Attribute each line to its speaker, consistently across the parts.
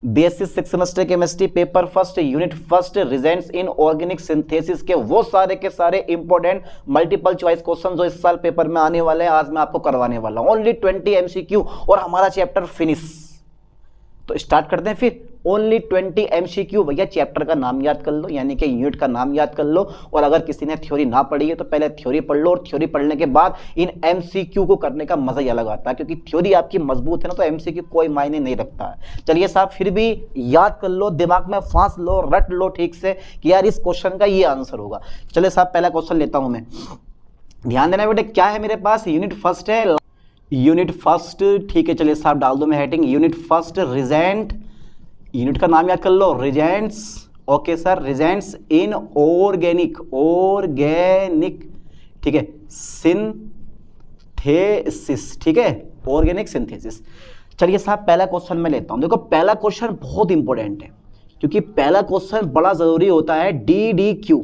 Speaker 1: Basis 6 semester chemistry, paper first, unit first, results in organic synthesis के वो सारे के सारे इंपॉर्टेंट मल्टीपल चॉइस क्वेश्चन जो इस साल पेपर में आने वाले हैं, आज मैं आपको करवाने वाला हूं। ओनली 20 एमसीक्यू और हमारा चैप्टर फिनिश। तो स्टार्ट करते हैं फिर। Only 20 MCQ. भैया चैप्टर का नाम याद कर लो, यानी कि यूनिट का नाम याद कर लो, और अगर किसी ने थ्योरी ना पढ़ी है तो पहले थ्योरी पढ़ लो, और थ्योरी पढ़ने के बाद इन एमसीक्यू को करने का मजा ही अलग आता है, क्योंकि थ्योरी आपकी मजबूत है ना तो एमसीक्यू कोई मायने नहीं रखता है। चलिए साहब, फिर भी याद कर लो, दिमाग में फांस लो, रट लो ठीक से कि यार इस क्वेश्चन का ये आंसर होगा। चलिए साहब, पहला क्वेश्चन लेता हूं मैं। ध्यान देना बेटे, क्या है मेरे पास? यूनिट फर्स्ट है, यूनिट फर्स्ट। ठीक है, चलिए साहब डाल दो मैं heading unit first reagent. Unit का नाम याद कर लो, reagents. Okay sir, reagents in organic, organic, ठीक है, सिंथेसिस, ठीक है, ऑर्गेनिक सिंथेसिस। चलिए साहब, पहला क्वेश्चन मैं लेता हूं। देखो पहला क्वेश्चन बहुत इंपॉर्टेंट है, क्योंकि पहला क्वेश्चन बड़ा जरूरी होता है। DDQ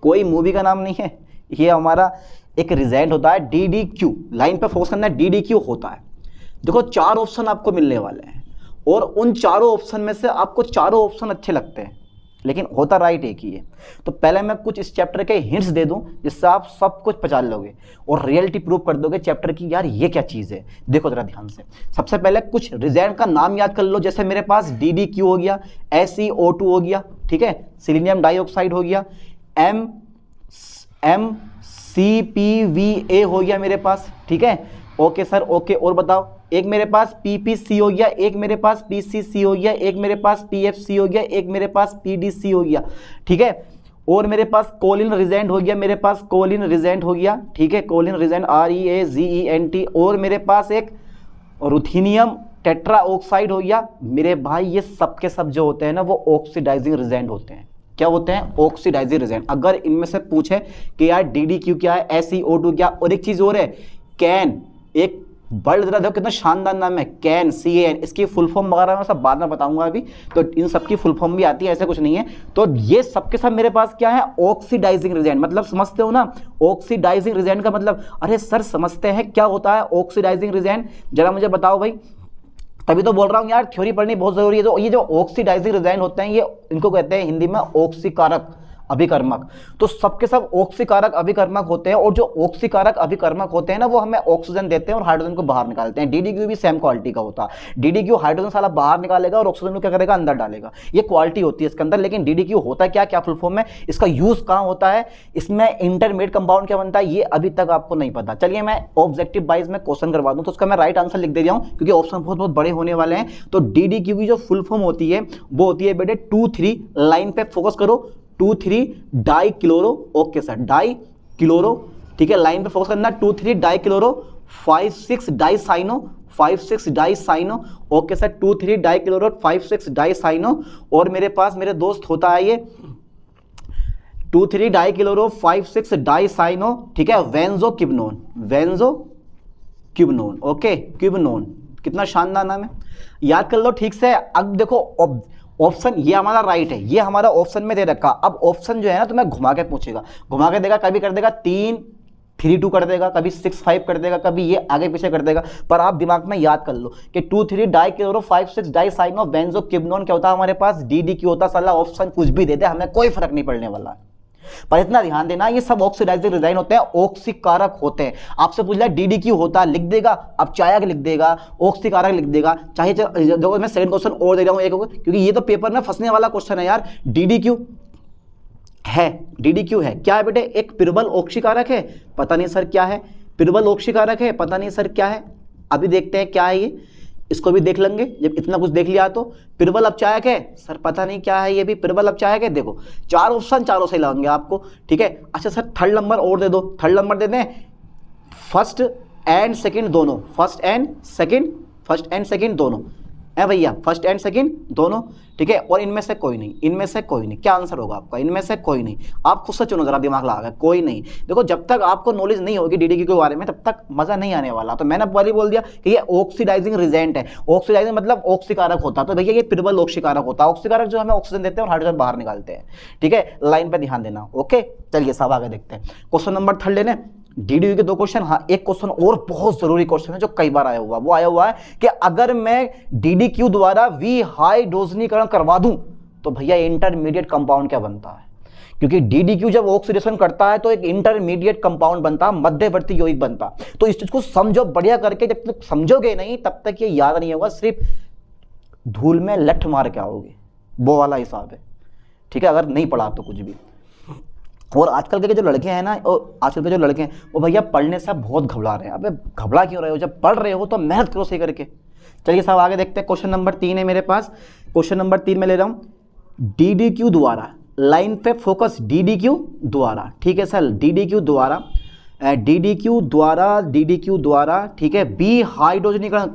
Speaker 1: कोई मूवी का नाम नहीं है, ये हमारा एक रिजल्ट होता है। DDQ लाइन पे फोकस करना है, DDQ होता है। देखो 4 ऑप्शन आपको मिलने वाले हैं, और उन चारों ऑप्शन में से आपको चारों ऑप्शन अच्छे लगते हैं, लेकिन होता राइट एक ही है। तो पहले मैं कुछ इस चैप्टर के हिंट्स दे दूं, जिससे आप सब कुछ पहचान लोगे और रियलिटी प्रूव कर दोगे चैप्टर की, यार ये क्या चीज़ है। देखो जरा ध्यान से। सबसे पहले कुछ रिजेंट का नाम याद कर लो, जैसे मेरे पास DDQ हो गया, SeO2 हो गया, ठीक है, सिलीनियम डाइऑक्साइड हो गया, MCPVA हो गया मेरे पास, ठीक है। ओके सर, ओके, और बताओ। एक मेरे पास PPC हो गया, एक मेरे पास PCC हो गया, एक मेरे पास PFC हो गया, एक मेरे पास PDC हो गया, ठीक है। और मेरे पास कोलिन रिजेंट हो गया, मेरे पास कोलिन रिजेंट हो गया, ठीक है, कोलिन रिजेंट REAZENT। और मेरे पास एक रुथीनियम टेट्रा ऑक्साइड हो गया। मेरे भाई ये सब के सब जो होते हैं ना, वो ऑक्सीडाइजिंग रिजेंट होते हैं। क्या होते हैं? Oxidising reagent. अगर इनमें से पूछे कि यार DDQ क्या है, SeO2 क्या, और एक चीज और है, कैन, एक वर्ड जरा देखो कितना शानदार नाम है, कैन, CAN। इसकी फुल फॉर्म वगैरह मैं सब बाद में बताऊंगा अभी, तो इन सब की फुल फॉर्म भी आती है, ऐसे कुछ नहीं है। तो ये सबके सब मेरे पास क्या है? Oxidising reagent. मतलब समझते हो ना, ऑक्सीडाइजिंग रिजेंट का मतलब, अरे सर समझते हैं क्या होता है ऑक्सीडाइजिंग रिजेंट, जरा मुझे बताओ भाई। तभी तो बोल रहा हूँ यार थ्योरी पढ़नी बहुत जरूरी है। तो ये जो ऑक्सीडाइजिंग रिजेंट होते हैं, ये इनको कहते हैं हिंदी में ऑक्सीकारक अभिकर्मक। तो सबके सब ऑक्सीकारक अभिकर्मक होते हैं, और जो ऑक्सीकारक अभिकर्मक होते हैं ना, वो हमें ऑक्सीजन देते हैं और हाइड्रोजन को बाहर निकालते हैं। DDQ भी सेम क्वालिटी का होता है। DDQ हाइड्रोजन साला बाहर निकालेगा और ऑक्सीजन को क्या करेगा? अंदर डालेगा। ये क्वालिटी होती है इसके अंदर। लेकिन DDQ होता क्या, क्या फुल फॉर्म है, इसका यूज कहाँ होता है, इसमें इंटरमीडिएट कंपाउंड क्या बनता है, ये अभी तक आपको नहीं पता। चलिए मैं ऑब्जेक्टिव वाइज में क्वेश्चन करवा दूं, तो उसका मैं राइट आंसर लिख दे रहा हूं, क्योंकि ऑप्शन बहुत बहुत बड़े होने वाले हैं। तो DDQ की जो फुल फॉर्म होती है वो होती है बेटे 2,3, लाइन पे फोकस करो, 2,3 dichloro. Okay sir, dichloro, ठीक है, लाइन पे फोकस करना, 2,3 dichloro, 5,6 dicyano, 5,6 dicyano. Okay sir, 2,3 dichloro, 5,6 dicyano. और मेरे पास मेरे दोस्त होता है ये 2,3 डाई क्लोरो, 5,6 डाई साइनो, ठीक है, वेंजो क्विनोन, वेंजो क्विनोन। ओके, क्विनोन, कितना शानदार नाम है, याद कर लो ठीक से। अब देखो ऑप्शन ये हमारा राइट है, ये हमारा ऑप्शन में दे रखा। अब ऑप्शन जो है ना, तुम्हें घुमा के पूछेगा, घुमा के देगा, कभी कर देगा 3-3-2 कर देगा, कभी 6-5 कर देगा, कभी ये आगे पीछे कर देगा। पर आप दिमाग में याद कर लो कि 2,3 dichloro, 5,6 dicyano, benzoquinone क्या होता है हमारे पास? DDQ होता। साला ऑप्शन कुछ भी दे दे, हमें कोई फर्क नहीं पड़ने वाला। पर इतना ध्यान देना, ये सब ऑक्सीडाइजिंग रिजेंट होते हैं, ऑक्सीकारक होते हैं। आपसे पूछ लिया DDQ होता, लिख देगा, अब चायक लिख देगा, ऑक्सीकारक लिख देगा। चाहे देखो मैं सेकंड क्वेश्चन और दे रहा हूं एक, क्योंकि ये तो पेपर में फंसने वाला क्वेश्चन है यार। DDQ है, DDQ है क्या है बेटे? एक पिरबल ऑक्सीकारक है, पता नहीं सर क्या है। पिरबल ऑक्सीकारक है, पता नहीं सर क्या है। अभी देखते हैं क्या है ये, इसको भी देख लेंगे जब इतना कुछ देख लिया। तो पिरबल अपचायक है, सर पता नहीं क्या है ये भी, पिरबल अपचायक है। देखो 4 ऑप्शन, चारों सही लगेंगे आपको, ठीक है। अच्छा सर थर्ड नंबर और दे दो, थर्ड नंबर दे दें, फर्स्ट एंड सेकंड दोनों, फर्स्ट एंड सेकंड दोनों है भैया, फर्स्ट एंड सेकंड दोनों, ठीक है। और इनमें से कोई नहीं, इनमें से कोई नहीं। क्या आंसर होगा आपका? इनमें से कोई नहीं। आप खुद से चुनो, जरा दिमाग लगा, कोई नहीं। देखो जब तक आपको नॉलेज नहीं होगी DDQ के बारे में, तब तक मजा नहीं आने वाला। तो मैंने पहले बोल दिया कि ये ऑक्सीडाइजिंग रिजेंट है। ऑक्सीडाइजिंग मतलब ऑक्सीकारक होता है, तो भैया ये पिरबल ऑक्सीकारक होता है। ऑक्सीकारक जो हमें ऑक्सीजन देते हैं और हाइड्रोजन बाहर निकालते हैं, ठीक है। लाइन पे ध्यान देना। ओके, चलिए सब आगे देखते हैं। क्वेश्चन नंबर 3 लेने, DDQ के 2 क्वेश्चन। हाँ, एक क्वेश्चन और बहुत जरूरी क्वेश्चन है जो कई बार आया हुआ, वो आया हुआ है कि अगर मैं DDQ द्वारा विहाइड्रोजनीकरण करवा दूं तो भैया इंटरमीडिएट कंपाउंड क्या बनता है, क्योंकि DDQ जब ऑक्सीडेशन करता है तो एक इंटरमीडिएट कंपाउंड बनता है, मध्यवर्ती यौगिक बनता। तो इस चीज को समझो बढ़िया करके, जब तक समझोगे नहीं तब तक ये याद नहीं होगा, सिर्फ धूल में लठ मार के आओगे, वो वाला हिसाब है, ठीक है, अगर नहीं पढ़ा तो कुछ भी। और आजकल के जो लड़के हैं ना, और आजकल के जो लड़के हैं वो भैया पढ़ने से बहुत घबरा रहे हैं। अबे घबरा क्यों रहे हो, जब पढ़ रहे हो तो मेहनत करो सही करके। चलिए साहब आगे देखते हैं। क्वेश्चन नंबर 3 है मेरे पास। क्वेश्चन नंबर 3 में ले रहा हूँ, DDQ द्वारा, लाइन पे फोकस, DDQ द्वारा, ठीक है सर, DDQ द्वारा, DDQ द्वारा, ठीक है, विहाइड्रोजनीकरण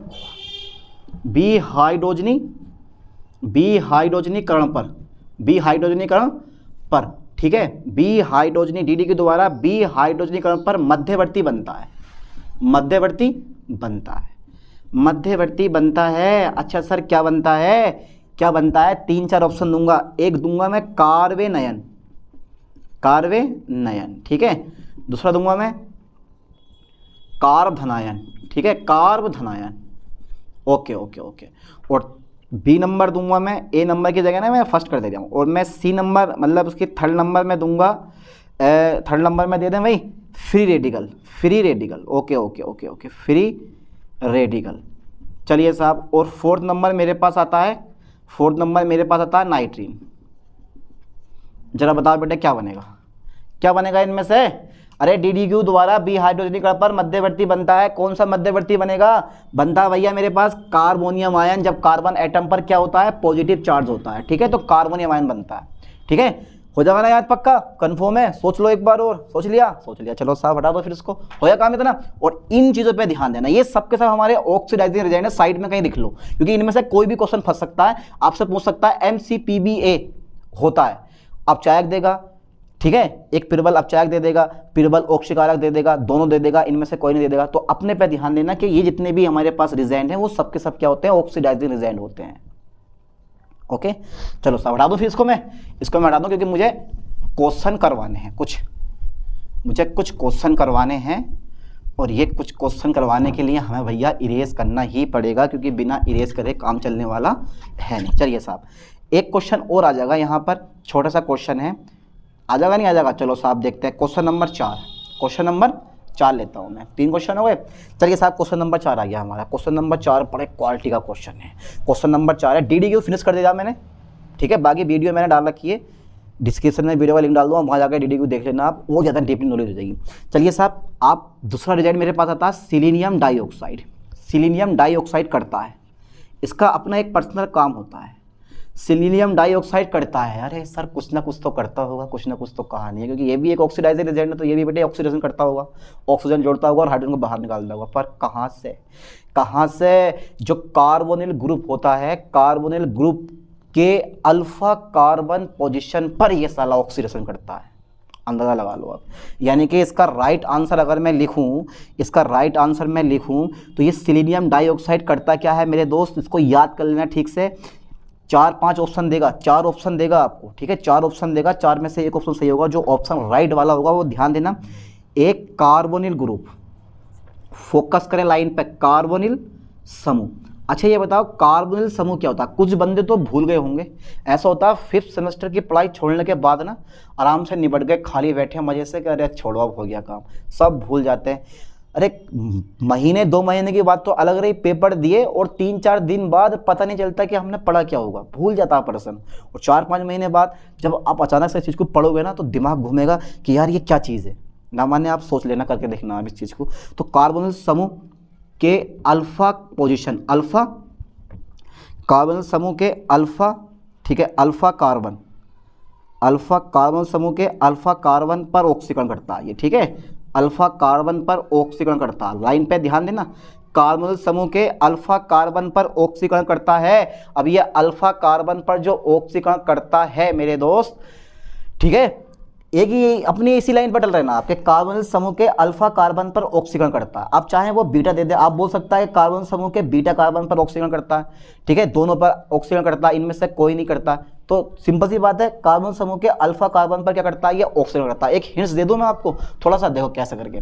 Speaker 1: पर, ठीक है, DDQ द्वारा विहाइड्रोजनीकरण पर मध्यवर्ती बनता है। अच्छा सर क्या बनता है? 3-4 ऑप्शन दूंगा। एक दूंगा मैं कार्बेनयन, ठीक है, दूसरा दूंगा मैं कार्बधनायन, ठीक है, कार्बधनायन, ओके। और B नंबर दूंगा मैं, A नंबर की जगह ना मैं फर्स्ट कर दे रहा हूँ, और मैं C नंबर मतलब उसकी थर्ड नंबर में दूंगा, थर्ड नंबर में दे दें भाई free radical, okay, free radical. चलिए साहब, और फोर्थ नंबर मेरे पास आता है नाइट्रीन। जरा बताओ बेटा क्या बनेगा इनमें से? अरे DDQ द्वारा विहाइड्रोजनीकरण पर मध्यवर्ती बनता है, कौन सा मध्यवर्ती बनता भैया मेरे पास कार्बोनियम आयन। जब कार्बन एटम पर क्या होता है? पॉजिटिव चार्ज होता है, ठीक है, तो कार्बोनियम आयन बनता है, ठीक है। हो जाएगा ना याद? पक्का कंफर्म है? सोच लो एक बार और। सोच लिया? चलो साहब हटा दो फिर इसको, होया काम इतना। और इन चीजों पे ध्यान देना, ये सबके सब हमारे ऑक्सीडाइजिंग रिएजेंट है, साइड में कहीं लिख लो, क्योंकि इनमें से कोई भी क्वेश्चन फंस सकता है, आपसे पूछ सकता है MCPBA होता है, अपचायक देगा, ठीक है, एक पिरबल अपचायक दे देगा, पिरबल ऑक्सीकारक दे देगा, दोनों दे देगा, इनमें से कोई नहीं दे देगा। तो अपने पे ध्यान देना कि ये जितने भी हमारे पास रिजेंट हैं वो सबके सब क्या होते हैं? ऑक्सीडाइजिंग रिजेंट होते हैं, ओके। चलो साहब हटा दो फिर इसको मैं हटा दूं, क्योंकि मुझे क्वेश्चन करवाने हैं कुछ क्वेश्चन करवाने हैं, और ये कुछ क्वेश्चन करवाने के लिए हमें भैया इरेज करना ही पड़ेगा, क्योंकि बिना इरेज करे काम चलने वाला है नहीं। चलिए साहब एक क्वेश्चन और आ जाएगा यहाँ पर, छोटा सा क्वेश्चन है, आ जाएगा नहीं आ जाएगा? चलो साहब देखते हैं। क्वेश्चन नंबर 4 लेता हूँ मैं, 3 क्वेश्चन हो गए। चलिए साहब क्वेश्चन नंबर 4 आ गया हमारा। क्वेश्चन नंबर 4 बड़े क्वालिटी का क्वेश्चन है। क्वेश्चन नंबर 4 है, DDQ फिनिश कर दिया मैंने, ठीक है, बाकी वीडियो मैंने डाल रखी है, डिस्क्रिप्शन में वीडियो का लिंक डाल दूँगा, वहाँ जाकर DDQ देख लेना आप, वो ज़्यादा डीपली नॉलेज हो जाएगी। चलिए साहब, आप दूसरा रिजल्ट मेरे पास आता है सिलीनियम डाइऑक्साइड करता है, इसका अपना एक पर्सनल काम होता है। सिलीनियम डाइऑक्साइड करता है, अरे सर कुछ ना कुछ तो करता होगा, कुछ ना कुछ तो कहानी है, क्योंकि ये भी एक ऑक्सीडाइजिंग एजेंट है, तो ये भी बेटे ऑक्सीडेशन करता होगा, ऑक्सीजन जोड़ता होगा और हाइड्रोजन को बाहर निकालता होगा। पर कहाँ से? जो कार्बोनिल ग्रुप होता है, कार्बोनिल ग्रुप के अल्फा कार्बन पोजीशन पर ये साला ऑक्सीडेशन करता है, अंदाजा लगा लो आप। यानी कि इसका राइट आंसर अगर मैं लिखूं, तो ये सिलीनियम डाइऑक्साइड करता क्या है मेरे दोस्त? इसको याद कर लेना ठीक से। 4-5 ऑप्शन देगा, 4 ऑप्शन देगा आपको, ठीक है, 4 ऑप्शन देगा, 4 में से एक ऑप्शन सही होगा, जो ऑप्शन राइट वाला होगा वो ध्यान देना। एक कार्बोनिल ग्रुप, फोकस करें लाइन पे, कार्बोनिल समूह। अच्छा ये बताओ कार्बोनिल समूह क्या होता है? कुछ बंदे तो भूल गए होंगे, ऐसा होता है 5th सेमेस्टर की पढ़ाई छोड़ने के बाद ना आराम से निपट गए, खाली बैठे मजे से कि अरे छोड़ो अब हो गया काम, सब भूल जाते हैं। अरे महीने 2 महीने की बात तो अलग रही, पेपर दिए और 3-4 दिन बाद पता नहीं चलता कि हमने पढ़ा क्या होगा, भूल जाता है पर्सन। और 4-5 महीने बाद जब आप अचानक से इस चीज़ को पढ़ोगे ना तो दिमाग घूमेगा कि यार ये क्या चीज़ है, ना माने आप सोच लेना, करके देखना आप इस चीज़ को। तो कार्बोनिल समूह के अल्फा पोजीशन, कार्बन समूह के अल्फा, ठीक है, अल्फा कार्बन समूह के अल्फा कार्बन पर ऑक्सीकरण करता है ये, ठीक है, अल्फा कार्बन पर ऑक्सीकरण करता है। लाइन पे ध्यान देना, कार्बोनिल समूह के अल्फा कार्बन पर ऑक्सीकरण करता है। अब ये अल्फा कार्बन पर जो ऑक्सीकरण करता है मेरे दोस्त, ठीक है, एक ही अपनी इसी लाइन पर डल रहना आपके, कार्बोनिल समूह के अल्फा कार्बन पर ऑक्सीकरण करता है। आप चाहें वो बीटा दे दे, आप बोल सकता है कार्बोनिल समूह के बीटा कार्बन पर ऑक्सीकरण करता है, ठीक है, दोनों पर ऑक्सीकरण करता है, इनमें से कोई नहीं करता, तो सिंपल सी बात है, कार्बन समूह के अल्फा कार्बन पर क्या करता है, ये ऑक्सीकरण करता है। एक हिंट्स दे दूं मैं आपको, थोड़ा सा देखो कैसे करके,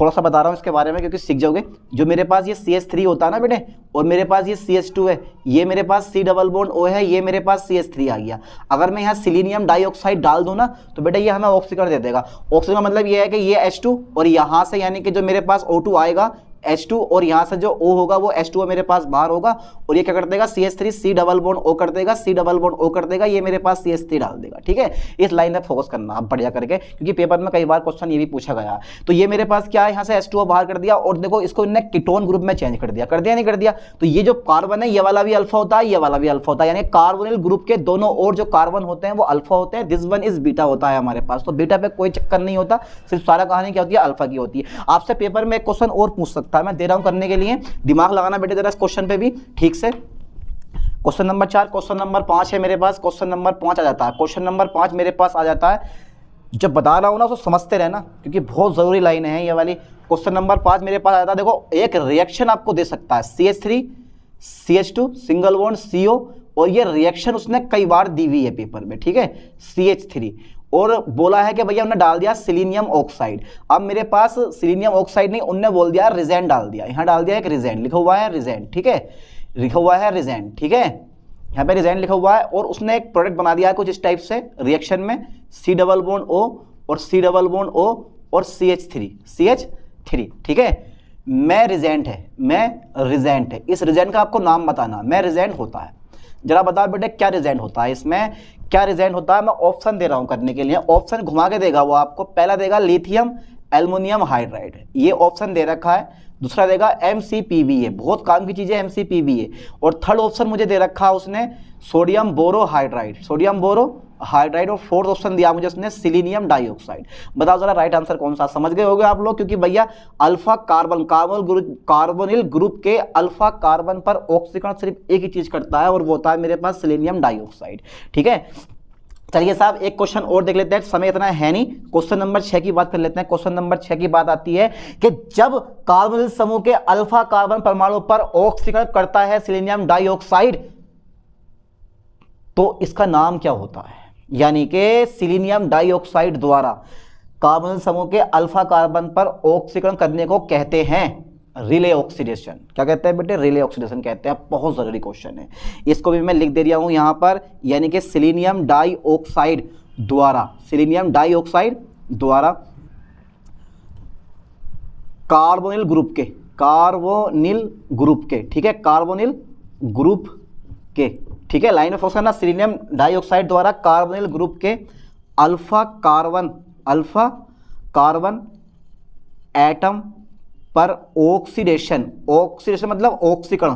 Speaker 1: थोड़ा सा बता रहा हूँ इसके बारे में क्योंकि सीख जाओगे। जो मेरे पास ये CH3 होता है ना बेटे, और मेरे पास ये CH2 है, ये मेरे पास C डबल बॉन्ड O है, ये मेरे पास CH3 आ गया। अगर मैं यहाँ सिलीनियम डाइऑक्साइड डाल दूं ना तो बेटा ये हमें ऑक्सीकरण दे देगा। ऑक्सीकरण का मतलब ये है कि ये H2 और यहाँ से यानी कि जो मेरे पास O2 आएगा H2 और यहाँ से जो O होगा वो H2O मेरे पास बाहर होगा, और ये क्या कर देगा, CH3 C double bond O कर देगा, C डबल बॉन्ड O कर देगा, ये मेरे पास CH3 डाल देगा। ठीक है, इस लाइन पे फोकस करना आप बढ़िया करके, क्योंकि पेपर में कई बार क्वेश्चन ये भी पूछा गया। तो ये मेरे पास क्या है, यहाँ से H2O बाहर कर दिया, और देखो इसको इन्हें कीटोन ग्रुप में चेंज कर दिया, नहीं कर दिया। तो ये जो कार्बन है ये वाला भी अल्फा होता है, ये वाला भी अल्फा होता है, यानी कार्बोनिल ग्रुप के दोनों और जो कार्बन होते हैं वो अल्फा होते हैं। दिस वन इज बीटा होता है हमारे पास। तो बीटा पे कोई चक्कर नहीं होता, सिर्फ सारा कहानी क्या होती है, अल्फा की होती है। आपसे पेपर में एक क्वेश्चन और पूछ सकता है, मैं दे रहा हूं करने के लिए, दिमाग लगाना बेटे जरा इस क्वेश्चन पे भी ठीक से। क्वेश्चन नंबर 4, क्वेश्चन नंबर 5 है मेरे पास, क्वेश्चन नंबर 5 आ जाता है, क्वेश्चन नंबर 5 मेरे पास आ जाता है। जब बता रहा हूं ना तो समझते रहना क्योंकि बहुत जरूरी लाइन है ये वाली। क्वेश्चन नंबर 5 मेरे पास आ जाता है, देखो एक रिएक्शन आपको दे सकता है, CH3 CH2 single bond CO, और ये रिएक्शन उसने कई बार दी हुई है पेपर में। ठीक है, CH3, और बोला है कि भैया उन्होंने डाल दिया सिलीनियम ऑक्साइड। अब मेरे पास सिलीनियम ऑक्साइड नहीं, उनने बोल दिया रिजेंट डाल दिया, यहाँ डाल दिया एक रिजेंट, लिखा हुआ है रिजेंट। ठीक है, लिखा हुआ है रिजेंट। ठीक है, यहाँ पे रिजेंट लिखा हुआ है, और उसने एक प्रोडक्ट बना दिया है कुछ इस टाइप से रिएक्शन में, C डबल बॉन्ड O और C डबल बॉन्ड O और CH3। ठीक है, मैं रिजेंट है, मैं रिजेंट है, इस रिजेंट का आपको नाम बताना, मैं रिजेंट होता है। जरा बताओ बेटे क्या रिजेंट होता है, इसमें क्या रिजेंट होता है। मैं ऑप्शन दे रहा हूं करने के लिए, ऑप्शन घुमा के देगा वो आपको। पहला देगा लिथियम एल्युमिनियम हाइड्राइड, ये ऑप्शन दे रखा है। दूसरा देगा MCPBA, बहुत काम की चीज है MCPBA। और थर्ड ऑप्शन मुझे दे रखा है उसने सोडियम बोरो हाइड्राइड, और फोर्थ ऑप्शन दिया मुझे उसने सिलीनियम डाइऑक्साइड। बताओ जरा राइट आंसर कौन सा, समझ गए होगे आप लोग, क्योंकि भैया अल्फा कार्बोनिल ग्रुप के अल्फा कार्बन पर ऑक्सीकरण सिर्फ एक ही चीज करता है, और वो होता है मेरे पास सिलीनियम डाइऑक्साइड। ठीक है, चलिए साहब एक क्वेश्चन और देख लेते हैं, समय इतना है नहीं। क्वेश्चन नंबर 6 की बात कर लेते हैं। क्वेश्चन नंबर 6 की बात आती है कि जब कार्बोनिल समूह के अल्फा कार्बन परमाणु पर ऑक्सीकरण करता है सिलीनियम डाइऑक्साइड, तो इसका नाम क्या होता है। यानी कि सिलीनियम डाइऑक्साइड द्वारा कार्बोनिल समूह के अल्फा कार्बन पर ऑक्सीकरण करने को कहते हैं रिले ऑक्सीडेशन। क्या कहते हैं बेटे, रिले ऑक्सीडेशन कहते हैं। बहुत जरूरी क्वेश्चन है, इसको भी मैं लिख दे रहा हूं यहां पर, यानी कि सिलीनियम डाइऑक्साइड द्वारा कार्बोनिल ग्रुप के ठीक है, कार्बोनिल ग्रुप के, ठीक है, लाइन में फोकस करना। सिलीनियम डाइऑक्साइड द्वारा कार्बोनिल ग्रुप के अल्फा कार्बन एटम पर ऑक्सीडेशन मतलब ऑक्सीकरण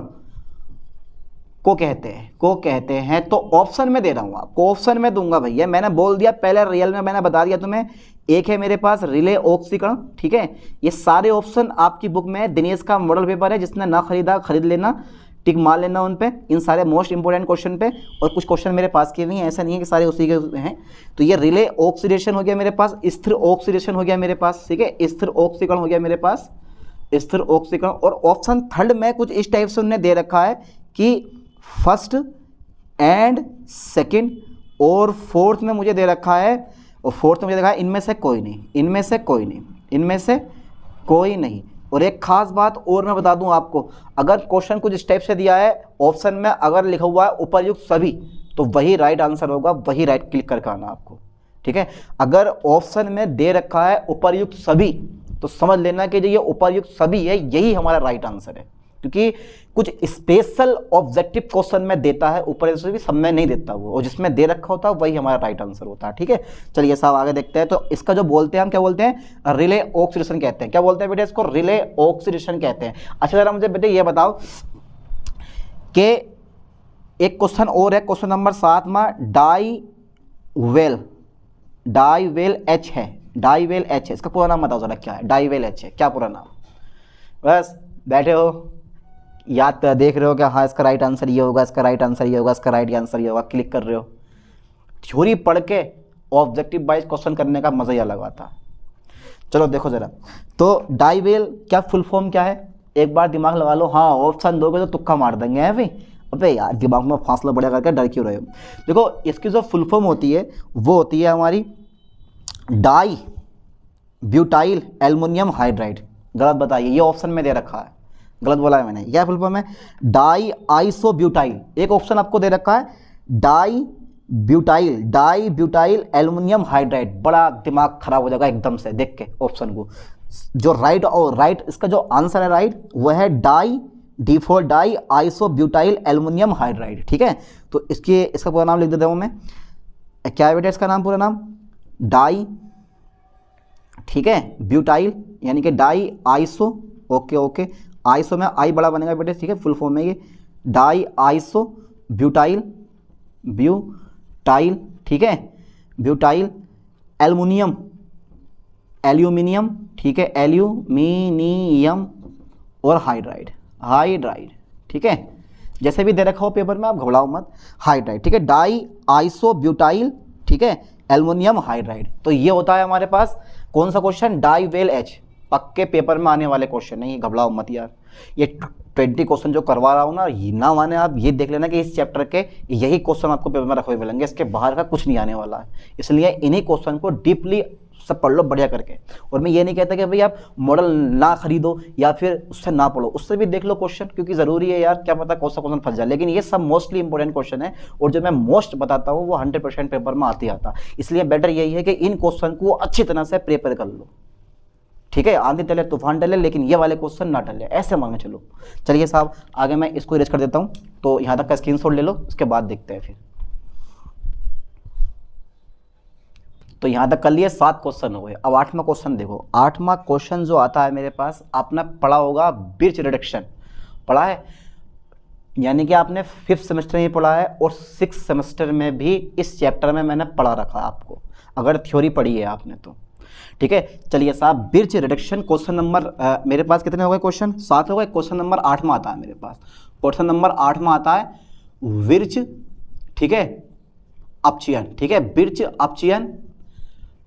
Speaker 1: को कहते हैं। तो ऑप्शन में दे रहा हूं आपको, ऑप्शन में दूंगा भैया, मैंने बोल दिया पहले, रियल में मैंने बता दिया तुम्हें। एक है मेरे पास रिले ऑक्सीकरण, ठीक है, ये सारे ऑप्शन आपकी बुक में है, दिनेश का मॉडल पेपर है, जिसने ना खरीदा खरीद लेना, टिक मार लेना उन पे, इन सारे मोस्ट इंपोर्टेंट क्वेश्चन पे। और कुछ क्वेश्चन मेरे पास के भी हैं, ऐसा नहीं है कि सारे उसी के हैं। तो ये रिले ऑक्सीडेशन हो गया मेरे पास, स्थिर ऑक्सीडेशन हो गया मेरे पास, ठीक है, स्थिर ऑक्सीकरण हो गया मेरे पास, स्थिर ऑक्सीकरण। और ऑप्शन थर्ड में कुछ इस टाइप से उन्होंने दे रखा है कि फर्स्ट एंड सेकंड, और फोर्थ में मुझे दे रखा है, और फोर्थ में मुझे देखा है इनमें से कोई नहीं। और एक खास बात और मैं बता दूं आपको, अगर क्वेश्चन कुछ इस टाइप से दिया है, ऑप्शन में अगर लिखा हुआ है उपर्युक्त सभी, तो वही राइट आंसर होगा, वही राइट क्लिक करके आना आपको, ठीक है। अगर ऑप्शन में दे रखा है उपर्युक्त सभी, तो समझ लेना कि जो ये उपर्युक्त सभी है यही हमारा राइट आंसर है, क्योंकि कुछ स्पेशल ऑब्जेक्टिव क्वेश्चन में देता है, ऊपर से भी सब में नहीं देता वो, और जिसमें दे रखा होता है वही हमारा राइट आंसर होता है, ठीक है। चलिए साहब आगे देखते हैं। तो इसका जो बोलते हैं हम क्या बोलते हैं, रिले ऑक्सीडेशन कहते हैं। क्या बोलते हैं बेटे इसको, रिले ऑक्सीडेशन कहते हैं। अच्छा जरा मुझे बेटे ये बताओ कि एक क्वेश्चन और है, क्वेश्चन नंबर 7 में डाइवेल एच है, इसका पूरा नाम बताओ जरा क्या है, डाइवेल एच है, क्या पूरा नाम। बस बैठे हो, याद देख रहे हो कि हाँ इसका राइट आंसर ये होगा, इसका राइट आंसर ये होगा, इसका राइट आंसर ये होगा, क्लिक कर रहे हो। थ्योरी पढ़ के ऑब्जेक्टिव वाइज क्वेश्चन करने का मजा ही अलग आता। चलो देखो जरा, तो डाइवेल क्या फुल फॉर्म क्या है, एक बार दिमाग लगा लो। हाँ ऑप्शन दोगे तो तुक्का मार देंगे हैं भाई, अबे यार दिमाग में फासला बढ़िया करके डर क्यों रहे हो। देखो इसकी जो फुल फॉर्म होती है वो होती है हमारी डाई ब्यूटाइल एल्युमिनियम हाइड्राइड। गलत बताइए, ये ऑप्शन में दे रखा है, गलत बोला है मैंने। क्या फुल फॉर्म है? Diisobutyl. एक ऑप्शन आपको दे रखा है डाई ब्यूटाइल एल्युमिनियम हाइड्राइड। बड़ा दिमाग खराब हो जाएगा एकदम से देख के ऑप्शन को। जो राइट इसका जो आंसर है राइट वो है D for diisobutyl aluminium hydride. ठीक है, तो इसका पूरा नाम लिख देता हूँ मैं। क्या है बेटा इसका नाम, पूरा नाम? डाई, ठीक है, ब्यूटाइल यानी कि डाई आइसो, ओके आइसो में आई बड़ा बनेगा बेटे, ठीक है, फुल फॉर्म में ये डाई आइसो ब्यूटाइल, ठीक है, ब्यूटाइल एल्यूमिनियम, ठीक है, एल्यूमिनियम और हाइड्राइड, ठीक है, जैसे भी दे रखा हो पेपर में आप घबराओ मत, हाइड्राइड, ठीक है, डाई आइसो ब्यूटाइल, ठीक है, एल्युमिनियम हाइड्राइड। तो ये होता है हमारे पास कौन सा क्वेश्चन? DIBAL H. पक्के पेपर में आने वाले क्वेश्चन नहीं, घबराओ मत यार। ये 20 क्वेश्चन जो करवा रहा हूँ ना, ये ना माने आप ये देख लेना कि इस चैप्टर के यही क्वेश्चन आपको पेपर में रखे हुए मिलेंगे, इसके बाहर का कुछ नहीं आने वाला है। इसलिए इन्हीं क्वेश्चन को डीपली सब पढ़ लो बढ़िया करके। और मैं ये नहीं कहता कि भाई आप मॉडल ना खरीदो या फिर उससे ना पढ़ो, उससे भी देख लो क्वेश्चन, क्योंकि ज़रूरी है यार, क्या पता कौन सा क्वेश्चन फंस जाए। लेकिन ये सब मोस्टली इंपॉर्टेंट क्वेश्चन है और जो मैं मोस्ट बताता हूँ वो 100% पेपर में आती आता। इसलिए बेटर यही है कि इन क्वेश्चन को अच्छी तरह से प्रिपेयर कर लो, ठीक है। आंधी टले तूफान टले लेकिन ये वाले क्वेश्चन ना टले, ऐसे मान चलो। चलिए साहब आगे मैं इसको इरेज कर देता हूँ, तो यहाँ तक का स्क्रीनशॉट ले लो, उसके बाद देखते हैं फिर। तो यहाँ तक कर लिए 7 क्वेश्चन हो गए। अब 8वां क्वेश्चन देखो। 8वां क्वेश्चन जो आता है मेरे पास, आपने पढ़ा होगा बिर्च रिडक्शन, पढ़ा है, यानी कि आपने 5th सेमेस्टर में पढ़ा है और 6th सेमेस्टर में भी इस चैप्टर में मैंने पढ़ा रखा है आपको, अगर थ्योरी पढ़ी है आपने तो, ठीक है। चलिए साहब बिर्च रिडक्शन क्वेश्चन नंबर मेरे पास कितने हो गए क्वेश्चन? 7 हो गए। क्वेश्चन नंबर 8वां आता है मेरे पास। क्वेश्चन नंबर 8वां आता है बिर्च, ठीक है, अपचयन, ठीक है, बिर्च अपचयन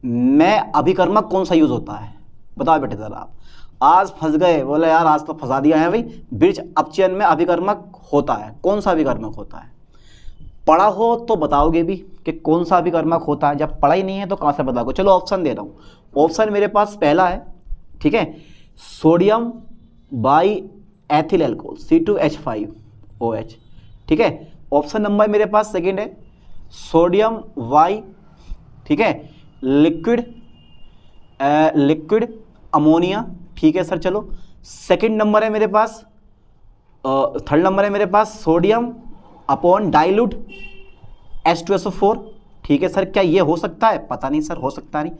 Speaker 1: में अभिकर्मक कौन सा यूज होता है? बताओ बेटे जरा आप। आज फंस गए, बोले यार आज तो फंसा दिया है भाई। बिर्च अपचयन में अभिकर्मक होता है, कौन सा अभिकर्मक होता है? पढ़ा हो तो बताओगे भी कि कौन सा अभिकर्मक होता है, जब पढ़ा ही नहीं है तो कहाँ से बताओगे? चलो ऑप्शन दे रहा हूँ। ऑप्शन मेरे पास पहला है, ठीक है, sodium by ethyl alcohol C2H5OH, ठीक है। ऑप्शन नंबर मेरे पास सेकंड है सोडियम वाई, ठीक है, लिक्विड अमोनिया, ठीक है सर। चलो सेकंड नंबर है मेरे पास, थर्ड नंबर है मेरे पास सोडियम अपॉन डाइल्यूट H2SO4, ठीक है सर। क्या ये हो सकता है? पता नहीं सर, हो सकता नहीं।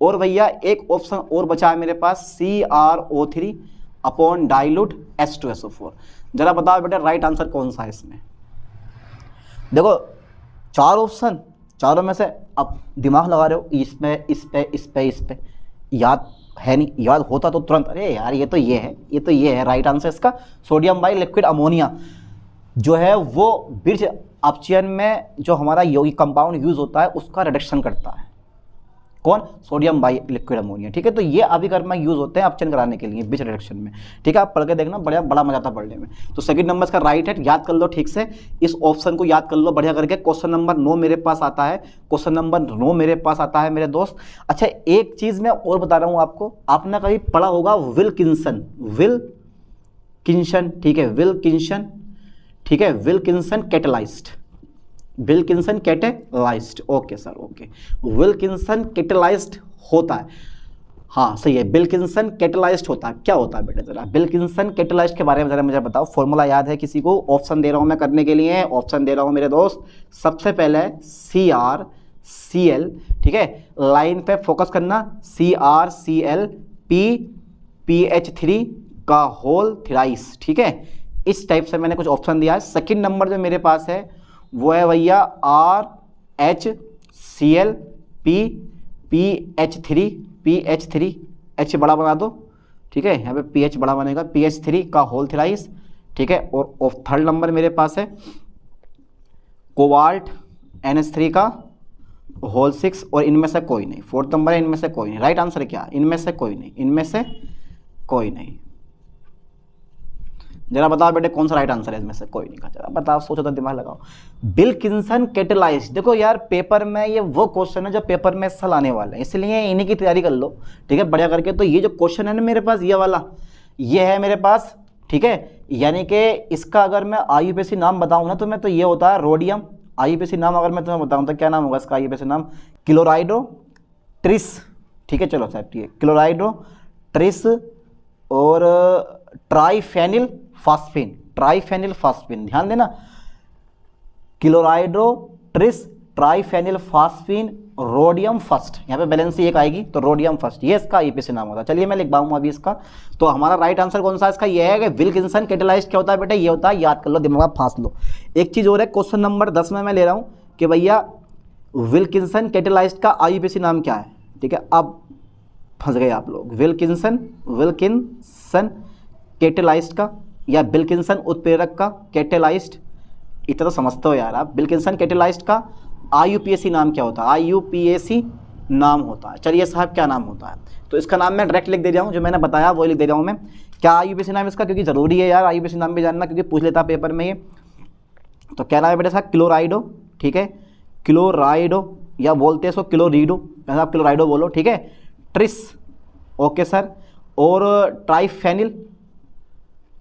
Speaker 1: और भैया एक ऑप्शन और बचा है मेरे पास CrO3 अपॉन डाइल्यूट H2SO4। जरा बताओ बेटा राइट आंसर कौन सा है इसमें? देखो 4 ऑप्शन, चारों में से अब दिमाग लगा रहे हो, इस पे याद है नहीं, याद होता तो तुरंत अरे यार ये तो ये है राइट आंसर इसका। सोडियम बाई लिक्विड अमोनिया जो है वो बिर्च अपचयन में जो हमारा यौगिक कंपाउंड यूज होता है उसका रिडक्शन करता है। कौन? सोडियम बाई लिक्विड अमोनिया, ठीक है। तो ये अभिकर्मक यूज होते हैं अपचयन कराने के लिए बिर्च रिडक्शन में, ठीक है। आप पढ़ के देखना, बड़ा मजा आता पढ़ने में। तो सेकंड नंबर का राइट है, याद कर लो ठीक से, इस ऑप्शन को याद कर लो बढ़िया करके। क्वेश्चन नंबर 9 मेरे पास आता है, क्वेश्चन नंबर 9 मेरे पास आता है मेरे दोस्त। अच्छा एक चीज मैं और बता रहा हूँ आपको, आपने कभी पढ़ा होगा विल्किंसन, ठीक है, विल्किंसन, ठीक है, Wilkinson catalysed, okay sir, okay, Wilkinson catalysed होता है, हाँ सही है, विल्किंसन कैटेलाइज्ड होता है। क्या होता है बेटा जरा विल्किंसन कैटेलाइज्ड के बारे में जरा मुझे बताओ। फॉर्मूला याद है किसी को? ऑप्शन दे रहा हूं मैं करने के लिए, ऑप्शन दे रहा हूं मेरे दोस्त। सबसे पहले CrCl, ठीक है, लाइन पे फोकस करना, CrCl PH3 का होल थ्राइस, ठीक है। इस टाइप से मैंने कुछ ऑप्शन दिया है। सेकंड नंबर जो मेरे पास है वो है भैया RHCl PH3 H बड़ा बना दो, ठीक है, यहाँ पे PH बड़ा बनेगा, PH3 का होल थ्राइस, ठीक है। और थर्ड नंबर मेरे पास है कोबाल्ट NH3 का होल 6, और इनमें से कोई नहीं। फोर्थ नंबर है इनमें से कोई नहीं। राइट आंसर क्या? इनमें से कोई नहीं, जरा बताओ बेटे कौन सा राइट आंसर है इसमें से, कोई नहीं, जरा बताओ, सोचो तो दिमाग लगाओ। विल्किंसन कैटेलाइज्ड, देखो यार पेपर में ये वो क्वेश्चन है जो पेपर में सल आने वाले हैं, इसलिए इन्हीं की तैयारी कर लो, ठीक है, बढ़िया करके। तो ये जो क्वेश्चन है ना मेरे पास, ये वाला, ये है मेरे पास, ठीक है, यानी कि इसका अगर मैं आईयूपीएसी नाम बताऊँ ना तो मैं, तो ये होता है रोडियम। आईयूपीएसी नाम अगर मैं तुम्हें बताऊँ तो क्या नाम होगा इसका आईयूपीएसी नाम, क्लोराइडो ट्रिस, ठीक है, चलो साहब, ठीक है, क्लोराइडो ट्रिस और ट्राइफेनिल फास्फिन, ट्राइफेनिल फास्फिन, ध्यान देना, क्लोराइडो ट्रिस ट्राइफेनिल फास्फिन रोडियम फर्स्ट, यहाँ पे बैलेंस एक आएगी तो रोडियम फर्स्ट, ये इसका आईयूपीएसी नाम होता है। चलिए मैं लिख पाऊंगा अभी इसका, तो हमारा राइट आंसर कौन सा इसका, ये है कि विल्किंसन कैटेलाइज्ड क्या होता है बेटा, ये होता है, याद कर लो, दिमाग में फांस लो। एक चीज़ और है, क्वेश्चन नंबर 10 में मैं ले रहा हूँ कि भैया विल्किंसन कैटेलाइज्ड का आईयूपीएसी नाम क्या है, ठीक है, अब फंस गए आप लोग। विल्किंसन कैटेलाइज्ड का या विल्किंसन उत्प्रेरक का कैटेलाइज्ड, इतना तो समझते हो यार आप। विल्किंसन कैटेलाइज्ड का आईयूपीएसी नाम क्या होता है, आईयूपीएसी नाम होता है, चलिए साहब क्या नाम होता है, तो इसका नाम मैं डायरेक्ट लिख दे रहा हूँ, जो मैंने बताया वो लिख दे रहा हूँ मैं। क्या आईयूपीएसी नाम इसका, क्योंकि ज़रूरी है यार आईयूपीएसी नाम भी जानना, क्योंकि पूछ लेता पेपर में ये। तो क्या नाम है बेटा साहब, क्लोराइडो, ठीक है, क्लोराइडो, या बोलते हैं इसको क्लोरीडो, आप क्लोराइडो बोलो, ठीक है, ट्रिस, ओके सर, और ट्राइफेनिल,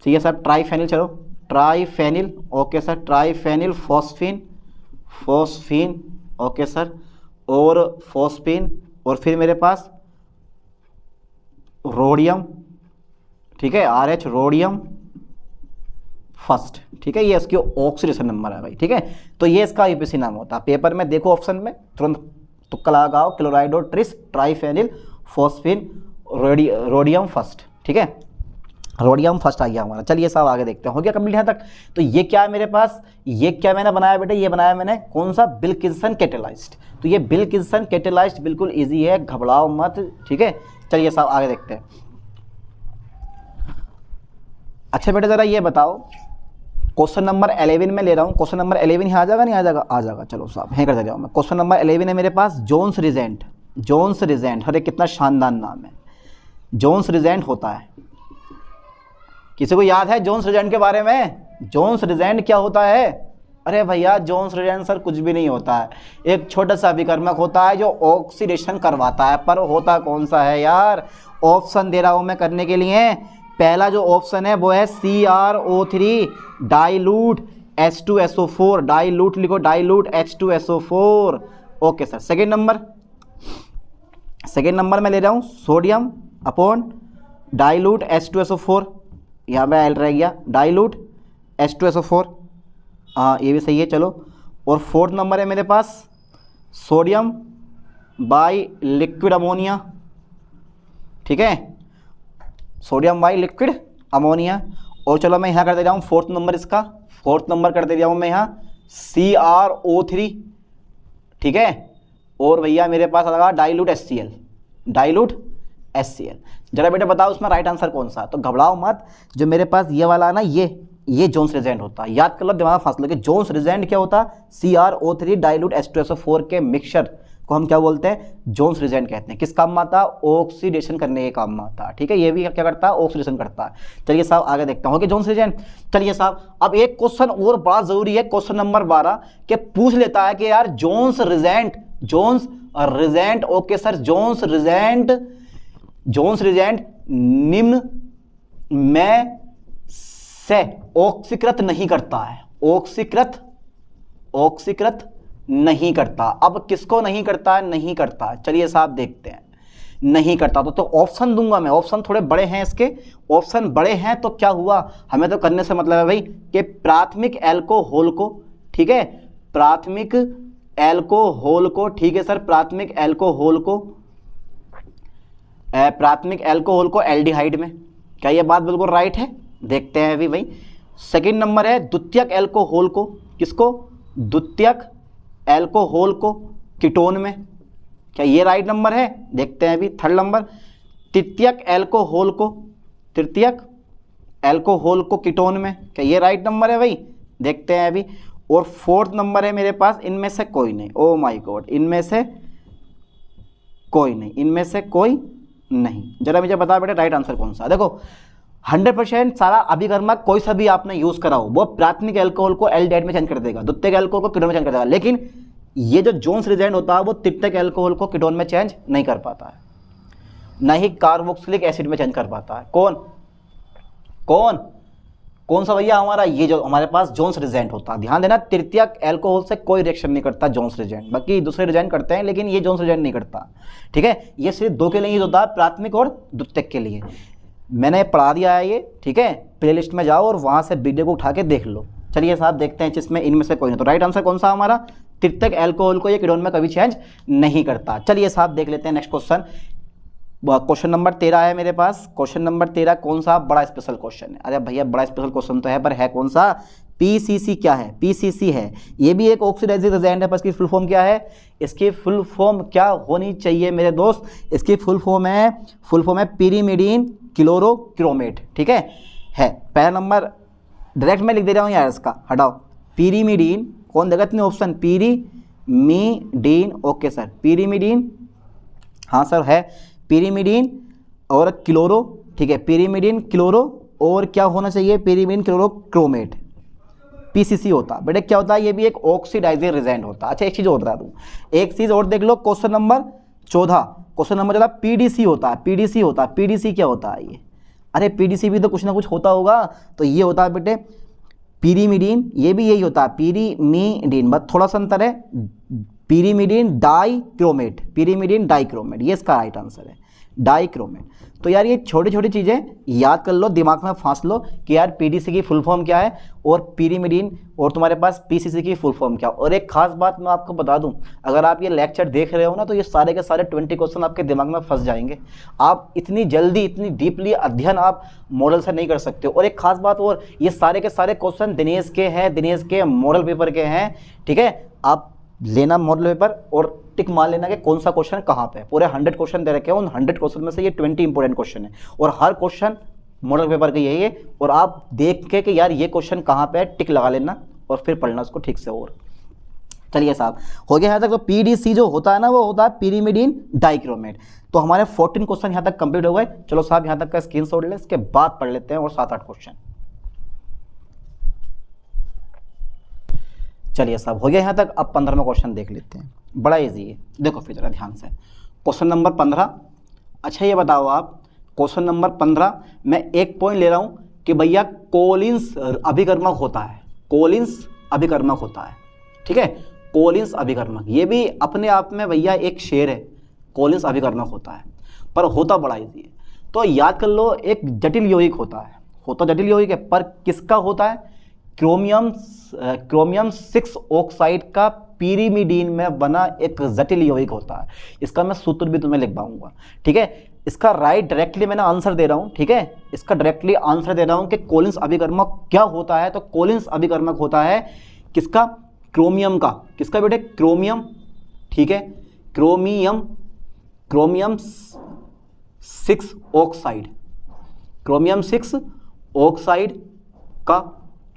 Speaker 1: ठीक है सर, ट्राइफेनिल, चलो triphenyl, okay sir, triphenyl phosphine, okay sir, और फॉस्फिन, और फिर मेरे पास रोडियम, ठीक है, RH रोडियम फर्स्ट, ठीक है, ये इसकी ऑक्सीडेशन नंबर है भाई, ठीक है। तो ये इसका आईयूपीएसी नाम होता है, पेपर में देखो ऑप्शन में तुरंत तुक्का लगाओ, क्लोराइडो ट्रिस ट्राइफेनिल फॉस्फिन रोडियम फर्स्ट, ठीक है, रोडियम फर्स्ट आ गया हमारा। चलिए साहब आगे देखते हैं, हो गया कंप्लीट यहाँ तक। तो ये क्या है मेरे पास, ये क्या मैंने बनाया बेटा, ये बनाया मैंने कौन सा, विल्किंसन कैटेलाइज्ड। तो ये विल्किंसन कैटेलाइज्ड बिल्कुल इजी है, घबराओ मत, ठीक है। चलिए साहब आगे देखते हैं। अच्छा बेटा जरा ये बताओ, क्वेश्चन नंबर 11 में ले रहा हूँ, क्वेश्चन नंबर 11 यहाँ आ जाएगा, नहीं आ जाएगा, आ जाएगा, चलो साहब है कर दे रहा हूँ मैं। क्वेश्चन नंबर 11 है मेरे पास, जोन्स रिजेंट, जोन्स रिजेंट, अरे कितना शानदार नाम है, जोन्स रिजेंट होता है, किसी को याद है जोन्स रिजेंट के बारे में, जोन्स रिजेंट क्या होता है? अरे भैया जोन्स रिजेंट सर कुछ भी नहीं होता है, एक छोटा सा विकर्मक होता है जो ऑक्सीडेशन करवाता है, पर होता कौन सा है यार, ऑप्शन दे रहा हूँ मैं करने के लिए। पहला जो ऑप्शन है वो है CrO3 डाइल्यूट H2SO4, डाइल्यूट लिखो, dilute H2SO4, okay sir. Second number मैं ले रहा हूँ सोडियम अपॉन डाइल्यूट H2SO4, यहाँ पे एल रह गया, डाइल्यूट H2SO4, हाँ ये भी सही है, चलो। और फोर्थ नंबर है मेरे पास सोडियम बाई लिक्विड अमोनिया, ठीक है, सोडियम बाई लिक्विड अमोनिया। और चलो मैं यहाँ कर दे रहा हूँ फोर्थ नंबर, इसका फोर्थ नंबर कर दे रहा हूँ मैं यहाँ CrO3, ठीक है। और भैया मेरे पास लगा डाइल्यूट HCl, डाइल्यूट HCl। जरा बेटा बताओ उसमें राइट आंसर कौन सा है, तो घबराओ मत, जो मेरे पास ये वाला है ना, ये जोन्स रिजेंट होता है, याद कर लो, दिमाग फांस लो कि जोन्स रिजेंट क्या होता है, CrO3 डाइल्यूट H2SO4 के मिक्सचर को हम क्या बोलते हैं, जोन्स रिजेंट कहते हैं। किस काम में आता है, ऑक्सीडेशन करने के काम में आता है, ठीक है, ये भी क्या करता है, ऑक्सीडेशन करता है। चलिए साहब आगे देखते हैं, ओके जोन्स रिजेंट। चलिए साहब अब एक क्वेश्चन और बड़ा जरूरी है, क्वेश्चन नंबर 12 के पूछ लेता है कि यार Jones reagent, okay sir, Jones reagent निम्न में से ऑक्सीकृत नहीं करता है, ऑक्सीकृत नहीं करता। अब किसको नहीं करता है, नहीं करता, चलिए साहब देखते हैं, नहीं करता तो ऑप्शन दूंगा मैं, ऑप्शन थोड़े बड़े हैं इसके, ऑप्शन बड़े हैं तो क्या हुआ, हमें तो करने से मतलब है भाई कि प्राथमिक एल्कोहल को, ठीक है, प्राथमिक एल्कोहल को, ठीक है सर, प्राथमिक एल्कोहल को एल्डिहाइड में, क्या ये बात बिल्कुल राइट है, देखते हैं अभी भाई। सेकंड नंबर है द्वितीयक एल्कोहल को, किसको, द्वितीयक एल्कोहल को कीटोन में, क्या ये राइट नंबर है, देखते हैं अभी। थर्ड नंबर तृतीयक एल्कोहल को कीटोन में, क्या ये राइट नंबर है भाई, देखते हैं अभी। और फोर्थ नंबर है मेरे पास इनमें से कोई नहीं, ओ माय गॉड, इनमें से कोई नहीं, जरा मुझे बता बेटा राइट आंसर कौन सा। देखो 100% सारा अभिकर्मक कोई सा भी आपने यूज करा हो वो प्राथमिक अल्कोहल को एल्डिहाइड में चेंज कर देगा, द्वितीयक अल्कोहल को कीटोन में चेंज कर देगा, लेकिन ये जो जोन्स रिएजेंट होता है वो तृतीयक अल्कोहल को कीटोन में चेंज नहीं कर पाता है, ना ही कार्बोक्सिलिक एसिड में चेंज कर पाता है। कौन सा भैया? हमारा ये जो हमारे पास जोन्स रिएजेंट होता है, ध्यान देना, तृतीयक अल्कोहल से कोई रिएक्शन नहीं करता जोन्स रिएजेंट, बाकी दूसरे रिएजेंट करते हैं लेकिन ये जोन्स रिएजेंट नहीं करता, ठीक है। ये सिर्फ दो के लिए यूज होता है, प्राथमिक और द्वितीयक के लिए। मैंने पढ़ा दिया है ये, ठीक है, प्लेलिस्ट में जाओ और वहां से वीडियो को उठा के देख लो। चलिए साहब देखते हैं जिसमें इनमें से कोई नहीं, तो राइट आंसर कौन सा हमारा? तृतीयक अल्कोहल को ये कीटोन में कभी चेंज नहीं करता। चलिए साहब देख लेते हैं नेक्स्ट क्वेश्चन। क्वेश्चन नंबर 13 है मेरे पास। क्वेश्चन नंबर 13 कौन सा? बड़ा स्पेशल क्वेश्चन है। अरे भैया बड़ा स्पेशल क्वेश्चन तो है, पर है कौन सा? पीसीसी क्या है? पीसीसी है, ये भी एक ऑक्सीडाइजिंग एजेंट है, पर इसकी फुल फॉर्म क्या है? इसकी फुल फॉर्म क्या होनी चाहिए मेरे दोस्त? इसकी फुल फॉर्म है पिरीमिडीन क्लोरोक्रोमेट, ठीक है। पहला नंबर डायरेक्ट मैं लिख दे रहा हूँ यार, इसका हटाओ। पिरीमिडीन, कौन देगा इतने option? Pyrimidine, okay sir, pyrimidine, हाँ सर है पिरीमिडीन और क्लोरो, ठीक है, पिरीमिडीन क्लोरो और क्या होना चाहिए? पिरीमिडीन क्लोरोक्रोमेट, पीसीसी होता। बेटे क्या होता है? ये भी एक ऑक्सीडाइजिंग रिएजेंट होता है। अच्छा एक चीज़ और बता दूँ, एक चीज़ और देख लो, question number 14, question number 14 PDC होता है, पीडीसी होता है। पीडीसी क्या होता है ये? अरे पीडीसी भी तो कुछ ना कुछ होता होगा, तो ये होता है बेटे पिरीमिडीन, ये भी यही होता है पिरीमिडीन, बस थोड़ा सा अंतर है, पिरीमिडीन डाइक्रोमेट, पिरीमिडीन डाइक्रोमेट, ये इसका राइट आंसर है, डाइक्रोमेट। तो यार ये छोटी छोटी चीज़ें याद कर लो, दिमाग में फांस लो कि यार पीडीसी की फुल फॉर्म क्या है और पिरीमिडीन और तुम्हारे पास पीसीसी की फुल फॉर्म क्या। और एक खास बात मैं आपको बता दूं, अगर आप ये लेक्चर देख रहे हो ना तो ये सारे के सारे 20 क्वेश्चन आपके दिमाग में फंस जाएंगे। आप इतनी जल्दी इतनी डीपली अध्ययन आप मॉडल से नहीं कर सकते हो। और एक खास बात और, ये सारे के सारे क्वेश्चन दिनेश के हैं, दिनेश के मॉडल पेपर के हैं, ठीक है। आप लेना मॉडल पेपर और टिक मार लेना कि कौन सा क्वेश्चन कहाँ पे है। पूरे 100 क्वेश्चन दे रखे हैं, उन 100 क्वेश्चन में से ये 20 इंपॉर्टेंट क्वेश्चन है और हर क्वेश्चन मॉडल पेपर का यही है। और आप देख के कि यार ये क्वेश्चन कहाँ पे है, टिक लगा लेना और फिर पढ़ना उसको ठीक से। और चलिए साहब हो गया यहाँ तक। तो पीडीसी जो होता है ना वो होता है पिरीमिडीन डाइक्रोमेट। तो हमारे 14 क्वेश्चन यहाँ तक कंप्लीट हो गए। चलो साहब यहाँ तक का स्क्रीनशॉट लें, इसके बाद पढ़ लेते हैं और 7-8 क्वेश्चन। चलिए साहब हो गया यहाँ तक। अब 15वां क्वेश्चन देख लेते हैं, बड़ा इजी है, देखो फिर जरा ध्यान से। Question number 15। अच्छा ये बताओ आप, क्वेश्चन नंबर 15 मैं एक पॉइंट ले रहा हूँ कि भैया कोलिन्स अभिकर्मक होता है, कोलिन्स अभिकर्मक होता है, ठीक है। कोलिन्स अभिकर्मक ये भी अपने आप में भैया एक शेर है, कोलिन्स अभिकर्मक होता है, पर होता बड़ा इजी है। तो याद कर लो, एक जटिल यौगिक होता है, होता जटिल यौगिक है, पर किसका होता है? क्रोमियम 6 ऑक्साइड का पिरीमिडीन में बना एक जटिल यौगिक होता है। इसका मैं सूत्र भी तुम्हें लिख पाऊंगा, ठीक है। इसका राइट डायरेक्टली मैंने आंसर दे रहा हूं, ठीक है, इसका डायरेक्टली आंसर दे रहा हूं कि कोलिन्स अभिकर्मक क्या होता है। तो कोलिन्स अभिकर्मक होता है किसका? क्रोमियम का। किसका बेटे? क्रोमियम, ठीक है, क्रोमियम 6 ऑक्साइड, क्रोमियम 6 ऑक्साइड का,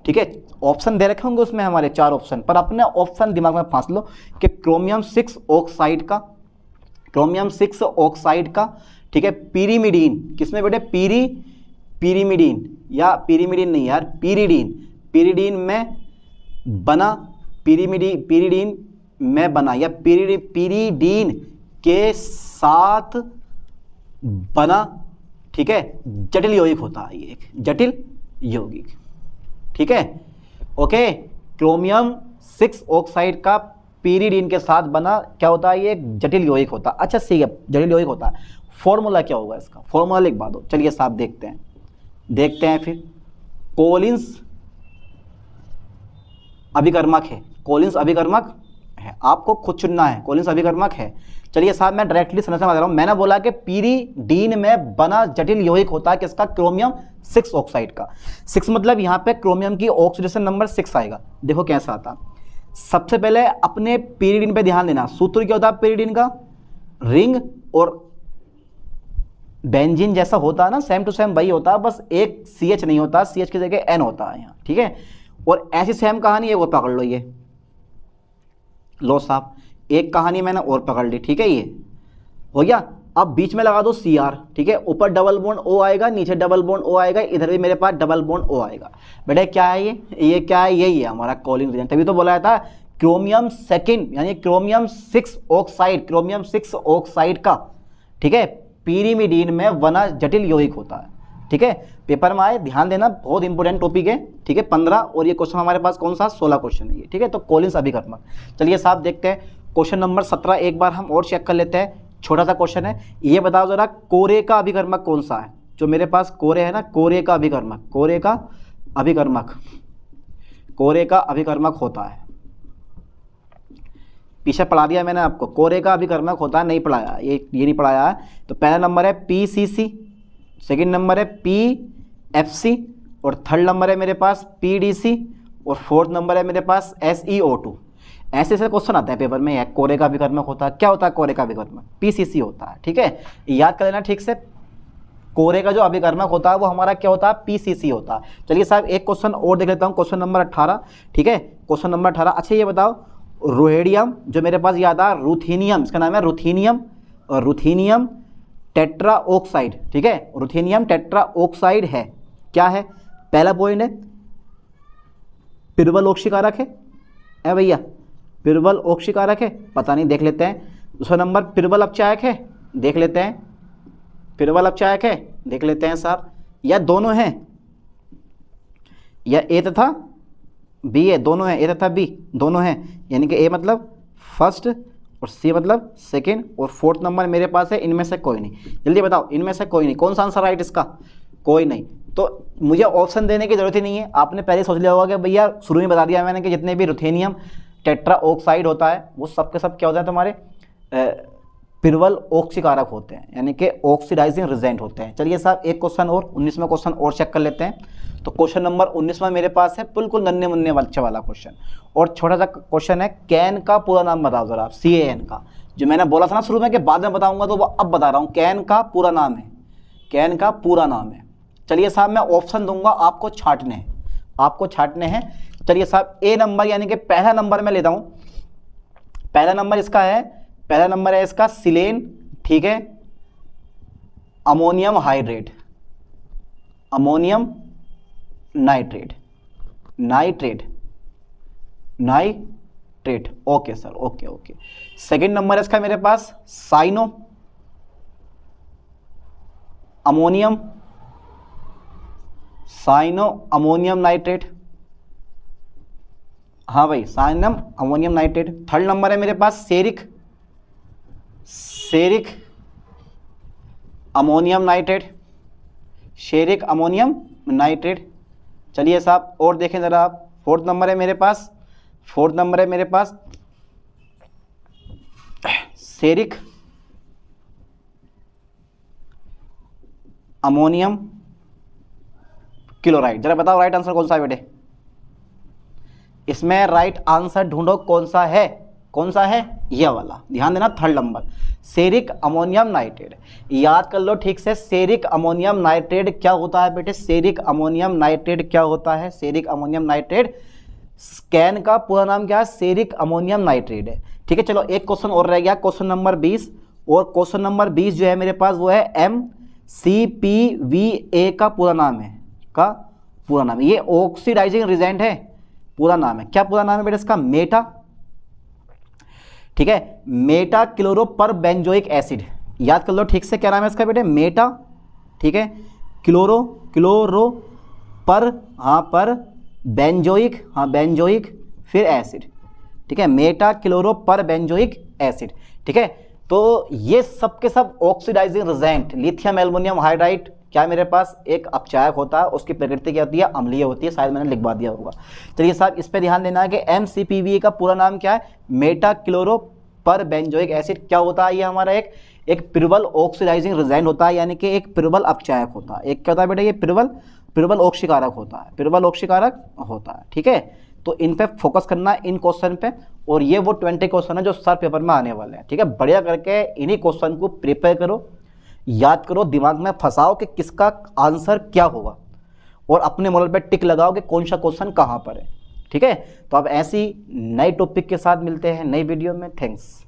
Speaker 1: ठीक है। ऑप्शन दे रखे होंगे उसमें हमारे 4 ऑप्शन, पर अपने ऑप्शन दिमाग में फांस लो कि क्रोमियम 6 ऑक्साइड का, क्रोमियम 6 ऑक्साइड का, ठीक है, पिरीमिडीन, किसमें बेटे? पिरीमिडीन या पिरीमिडीन नहीं यार, पिरीडीन में बना, पिरीडीन में बना या पिरीडीन के साथ बना, ठीक है, जटिल यौगिक होता है। ये एक जटिल यौगिक, ठीक है, ओके। क्रोमियम 6 ऑक्साइड का पिरीडीन के साथ बना क्या होता है? ये एक जटिल यौगिक होता है। अच्छा ठीक है, जटिल यौगिक होता है। फॉर्मूला क्या होगा इसका? फॉर्मूला लिख दो। चलिए साहब देखते हैं फिर। कोलिन्स अभिकर्मक है, कोलिन्स अभिकर्मक है, आपको खुद चुनना है, कोलिन्स अभिकर्मक है। चलिए साहब मैं डायरेक्टली समझा रहा हूं, मैंने बोला कि पिरीडीन में बना जटिल यौगिक होता है किसका? क्रोमियम 6 ऑक्साइड का। 6 मतलब यहां पे क्रोमियम की ऑक्सीडेशन नंबर 6 आएगा। देखो कैसा आता, सबसे पहले अपने पिरीडीन पे ध्यान देना। सूत्र क्या होता है पिरीडीन का? रिंग और बेंजीन जैसा होता है ना, सेम टू सेम वही होता है, बस एक CH नहीं होता, CH की जगह N होता है यहाँ, ठीक है। और ऐसी सेम कहानी है वो पकड़ लो, ये लो साहब एक कहानी मैंने और पकड़ ली, ठीक है, ये हो गया। अब बीच में लगा दो Cr, ठीक है, ऊपर डबल बॉन्ड O आएगा, नीचे डबल बॉन्ड O आएगा, इधर भी मेरे पास डबल बॉन्ड O आएगा। बेटा क्या है ये क्या है, यही है हमारा कॉलिंग रीजन। तभी तो बोला था क्रोमियम सेकेंड यानी क्रोमियम 6 ऑक्साइड, क्रोमियम 6 ऑक्साइड का, ठीक है, पिरिमिडीन में वना जटिल यौगिक होता है, ठीक है। पेपर में आए, ध्यान देना, बहुत इंपॉर्टेंट टॉपिक है, ठीक है। 15 और ये क्वेश्चन हमारे पास कौन सा 16 क्वेश्चन है ये, ठीक है। तो कॉलिन्स अभिकर्मक, चलिए साहब देखते हैं क्वेश्चन नंबर 17 एक बार हम और चेक कर लेते हैं। छोटा सा क्वेश्चन है, ये बताओ जरा कोरे का अभिकर्मक कौन सा है। जो मेरे पास कोरे है ना, कोरे का अभिकर्मक, कोरे का अभिकर्मक, कोरे का अभिकर्मक होता है, पीछे पढ़ा दिया मैंने आपको, कोरे का अभिकर्मक होता है, नहीं पढ़ाया ये नहीं पढ़ाया है। तो पहला नंबर है PCC, सेकंड नंबर है PFC, और थर्ड नंबर है मेरे पास PDC, और फोर्थ नंबर है मेरे पास SeO2। ऐसे ऐसे क्वेश्चन आता है पेपर में, कोरे का अभिकर्मक होता है, क्या होता है कोरे का अभिकर्मक, PCC होता है, ठीक है। याद कर लेना ठीक से, कोरे का जो अभिकर्मक होता है वो हमारा क्या होता है, PCC होता है। चलिए साहब एक क्वेश्चन और देख लेता हूँ, क्वेश्चन नंबर 18, ठीक है, क्वेश्चन नंबर 18। अच्छा ये बताओ रोहेडियम, जो मेरे पास याद आ, रुथेनियम, इसका नाम है रुथेनियम, और रुथेनियम टेट्रा ऑक्साइड, ठीक है, रुथेनियम टेट्रा ऑक्साइड है, क्या है, पहला पॉइंट है पिरवल ऑक्सीकारक है भैया, पिरवल ऑक्सीकारक है, पता नहीं, देख लेते हैं। दूसरा नंबर पिरवल अपचायक है, देख लेते हैं, पिरवल अपचायक है, देख लेते हैं साहब, या दोनों हैं, या ए तथा बी है, दोनों हैं, ए तथा बी दोनों हैं, यानी कि ए मतलब फर्स्ट और सी मतलब सेकंड, और फोर्थ नंबर मेरे पास है इनमें से कोई नहीं। जल्दी बताओ इनमें से कोई नहीं, कौन सा आंसर राइट इसका, कोई नहीं। तो मुझे ऑप्शन देने की जरूरत ही नहीं है, आपने पहले सोच लिया होगा कि भैया शुरू में बता दिया मैंने कि जितने भी रुथेनियम टेट्रा ऑक्साइड होता है वो सब के सब क्या होता है तुम्हारे पिरवल ऑक्सीकारक होते हैं, यानी कि ऑक्सीडाइजिंग रिजेंट होते हैं। चलिए साहब एक क्वेश्चन और 19वां क्वेश्चन और चेक कर लेते हैं। तो क्वेश्चन नंबर 19वां मेरे पास है बिल्कुल नन्हे मुन्ने बच्चे वाला क्वेश्चन, और छोटा सा क्वेश्चन है, कैन का पूरा नाम बताओ जरा आप, CAN का, जो मैंने बोला था ना शुरू में कि बाद में बताऊंगा, तो वो अब बता रहा हूँ, कैन का पूरा नाम है, कैन का पूरा नाम है। चलिए साहब मैं ऑप्शन दूंगा, आपको छांटने हैं, आपको छांटने हैं। चलिए साहब ए नंबर यानी कि पहला नंबर मैं लेता हूं, पहला नंबर इसका है, पहला नंबर है इसका सिलेन, ठीक है, ammonium hydrate, ammonium nitrate, nitrate, nitrate, okay sir, okay okay. Second number है इसका मेरे पास cyano ammonium, cyano ammonium nitrate, हाँ भाई साइनम अमोनियम नाइट्रेट। थर्ड नंबर है मेरे पास ceric, ceric ammonium nitrate, ceric ammonium nitrate. चलिए साहब और देखें जरा आप, फोर्थ नंबर है मेरे पास, फोर्थ नंबर है मेरे पास सेरिक अमोनियम क्लोराइड। जरा बताओ राइट आंसर कौन सा है बेटे, इसमें राइट आंसर ढूंढो कौन सा है, कौन सा है, यह वाला, ध्यान देना, third number ceric ammonium nitrate. याद कर लो ठीक से, सेरिक अमोनियम नाइट्रेट क्या होता है बेटे, सेरिक अमोनियम नाइट्रेट क्या होता है, सेरिक अमोनियम नाइट्रेट, कैन का पूरा नाम क्या है, सेरिक अमोनियम नाइट्रेट है, ठीक है। चलो एक क्वेश्चन और रह गया, क्वेश्चन नंबर 20, और क्वेश्चन नंबर 20 जो है मेरे पास वो है MCPVA का पूरा नाम है, का पूरा नाम है, ये ऑक्सीडाइजिंग रिजेंट है, पूरा नाम है, क्या पूरा नाम है बेटा इसका, मेटा, ठीक है, मेटा क्लोरोपर बेंजोइक एसिड। याद कर लो ठीक से, क्या नाम है इसका बेटे, मेटा, ठीक है, क्लोरो पर, हाँ पर बेंजोइक, हाँ बेंजोइक फिर एसिड, ठीक है, मेटा क्लोरोपर बेंजोइक एसिड, ठीक है। तो ये सब के सब oxidizing reagent, lithium aluminium hydride क्या है मेरे पास, एक अपचायक होता है, उसकी प्रकृति क्या होती है, अम्लीय होती है, शायद मैंने लिखवा दिया होगा। चलिए साहब इस पे ध्यान देना है कि MCPVA का पूरा नाम क्या है, मेटा क्लोरोपर बेंजोइक एसिड। क्या होता है ये हमारा एक पिरवल ऑक्सीडाइजिंग रिजेंट होता है, यानी कि एक पिरवल अपचायक होता है, एक क्या होता है बेटा, ये पिरवल ऑक्सीकारक होता है, पिरवल ऑक्सीकारक होता है, ठीक है। तो इन पे फोकस करना है, इन क्वेश्चन पे, और ये वो 20 क्वेश्चन है जो सर पेपर में आने वाले हैं, ठीक है। बढ़िया करके इन्हीं क्वेश्चन को प्रिपेयर करो, याद करो, दिमाग में फंसाओ कि किसका आंसर क्या होगा, और अपने मॉडल पे टिक लगाओ कि कौन सा क्वेश्चन कहाँ पर है, ठीक है। तो अब ऐसी नई टॉपिक के साथ मिलते हैं नई वीडियो में, थैंक्स।